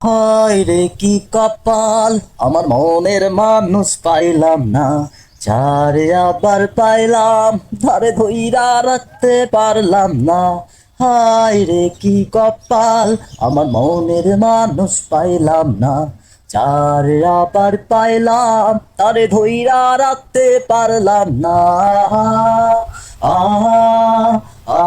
হয় রে কি কপাল, আমার মনের মানুষ পাইলাম না। যারে আবার পাইলাম, ধারে ধইরা রাখতে পারলাম না। হায় রে কি কপাল, আমার মনের মানুষ পাইলাম না। যারে আবার পাইলাম, তারে ধইরা রাখতে পারলাম না। আ আ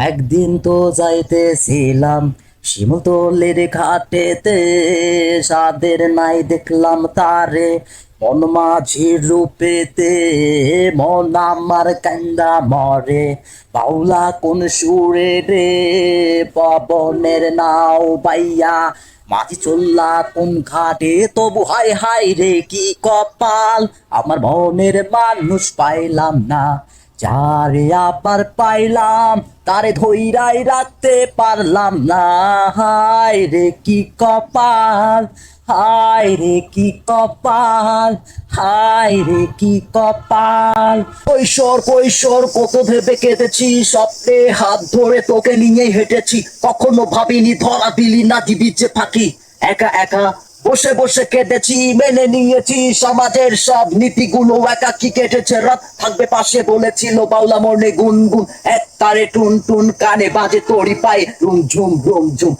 একদিন তো যাইতেছিলাম শিমুতলের ঘাটেতে, সাদের নাই দেখলাম তারে মন মাঝির রূপেতে। মন আমার কান্দা মরে, বাউলা কোন সুরে রে, পবনের নাও বাইয়া মাঝি চললা কোন ঘাটে। তবু হায় হায় রে কি কপাল, আমার মনের মানুষ পাইলাম না। যারে আবার পাইলাম, তারে ধইরাই রাখতে পারলাম না। হায় রে কি কপাল, হায় রে কি কপাল, হায় রে কি কপাল। কৈশোর কৈশোর কত ভেবে কেঁদেছি, স্বপ্নে হাত ধরে তোকে নিয়ে হেঁটেছি। কখনো ভাবিনি ধরা দিলি না দিবি যে ফাঁকি। একা একা বসে বসে কেটেছি, মেনে নিয়েছি সমাজের সব নীতিগুলো। একাকি কেটেছে রাত, থাকবে পাশে বলেছিল বাউলা মনে গুনগুন। এক তারে টুন টুন কানে বাজে তড়ি পায় রুম ঝুম রুম ঝুম।